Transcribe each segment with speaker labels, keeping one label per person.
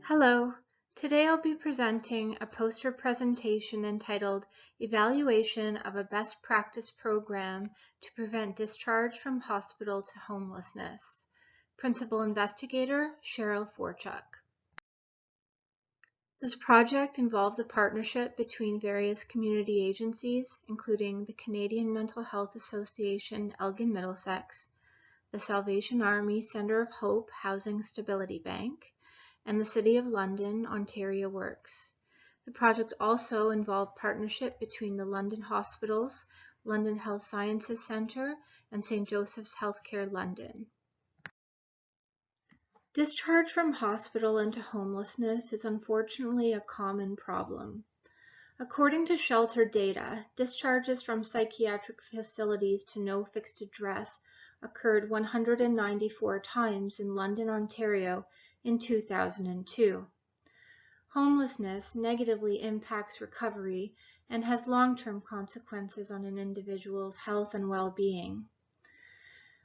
Speaker 1: Hello, today I'll be presenting a poster presentation entitled Evaluation of a Best Practice Program to Prevent Discharge from Hospital to Homelessness. Principal Investigator, Shariff Forchuk. This project involved a partnership between various community agencies, including the Canadian Mental Health Association Elgin Middlesex, the Salvation Army Centre of Hope Housing Stability Bank, and the City of London, Ontario Works. The project also involved partnership between the London Hospitals, London Health Sciences Centre, and St. Joseph's Healthcare London. Discharge from hospital into homelessness is unfortunately a common problem. According to shelter data, discharges from psychiatric facilities to no fixed address occurred 194 times in London, Ontario in 2002. Homelessness negatively impacts recovery and has long-term consequences on an individual's health and well-being.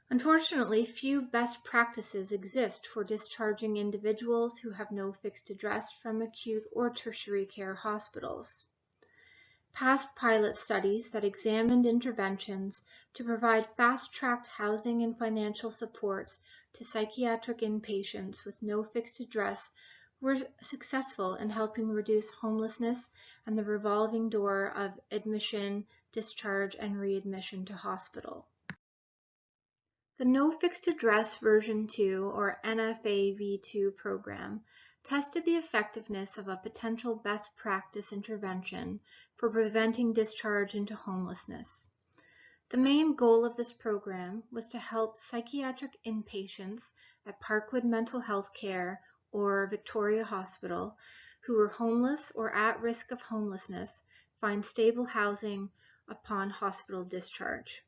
Speaker 1: Unfortunately, few best practices exist for discharging individuals who have no fixed address from acute or tertiary care hospitals. Past pilot studies that examined interventions to provide fast-tracked housing and financial supports to psychiatric inpatients with no fixed address were successful in helping reduce homelessness and the revolving door of admission, discharge, and readmission to hospital. The No Fixed Address version 2 or NFAV2 program tested the effectiveness of a potential best practice intervention for preventing discharge into homelessness. The main goal of this program was to help psychiatric inpatients at Parkwood Mental Health Care or Victoria Hospital who were homeless or at risk of homelessness find stable housing upon hospital discharge.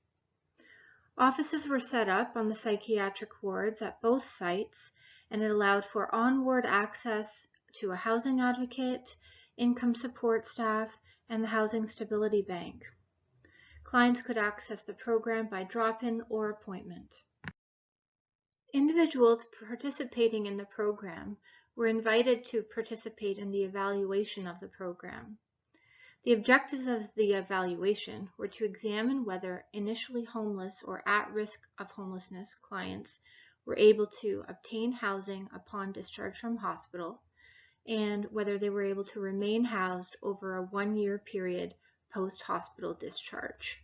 Speaker 1: Offices were set up on the psychiatric wards at both sites, and it allowed for on-ward access to a housing advocate, income support staff, and the Housing Stability Bank. Clients could access the program by drop-in or appointment. Individuals participating in the program were invited to participate in the evaluation of the program. The objectives of the evaluation were to examine whether initially homeless or at risk of homelessness clients were able to obtain housing upon discharge from hospital, and whether they were able to remain housed over a 1-year period post-hospital discharge.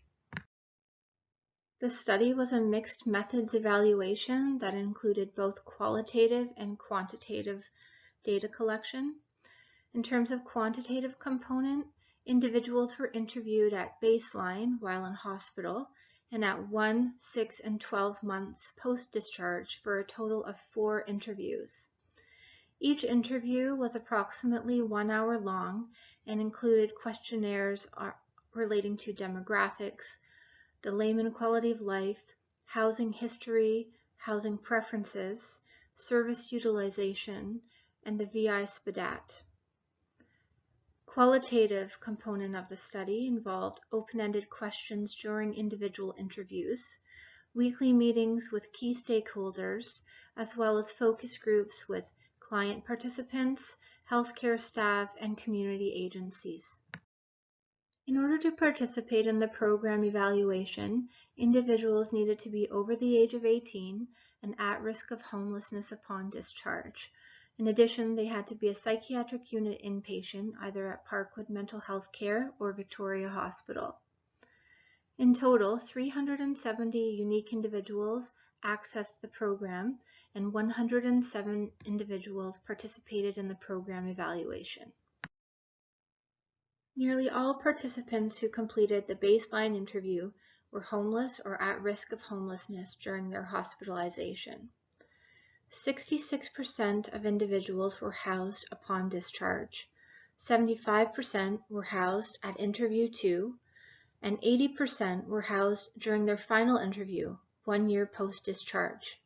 Speaker 1: The study was a mixed methods evaluation that included both qualitative and quantitative data collection. In terms of quantitative component, individuals were interviewed at baseline while in hospital and at 1, 6, and 12 months post-discharge for a total of 4 interviews. Each interview was approximately 1 hour long and included questionnaires relating to demographics, the layman quality of life, housing history, housing preferences, service utilization, and the VI SPDAT. Qualitative component of the study involved open-ended questions during individual interviews, weekly meetings with key stakeholders, as well as focus groups with client participants, healthcare staff, and community agencies. In order to participate in the program evaluation, individuals needed to be over the age of 18 and at risk of homelessness upon discharge. In addition, they had to be a psychiatric unit inpatient, either at Parkwood Mental Health Care or Victoria Hospital. In total, 370 unique individuals accessed the program, and 107 individuals participated in the program evaluation. Nearly all participants who completed the baseline interview were homeless or at risk of homelessness during their hospitalization. 66% of individuals were housed upon discharge, 75% were housed at interview 2, and 80% were housed during their final interview, 1 year post-discharge.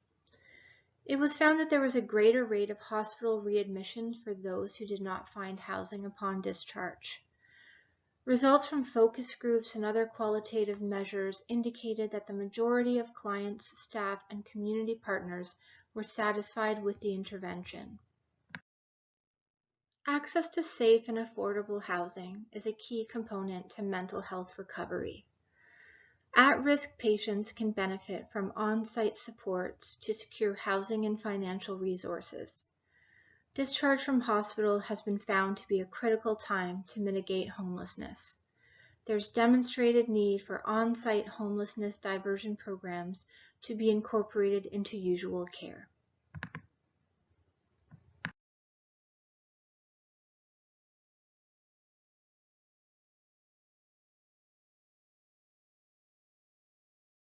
Speaker 1: It was found that there was a greater rate of hospital readmission for those who did not find housing upon discharge. Results from focus groups and other qualitative measures indicated that the majority of clients, staff, and community partners were satisfied with the intervention. Access to safe and affordable housing is a key component to mental health recovery. At-risk patients can benefit from on-site supports to secure housing and financial resources. Discharge from hospital has been found to be a critical time to mitigate homelessness. There's demonstrated need for on-site homelessness diversion programs to be incorporated into usual care.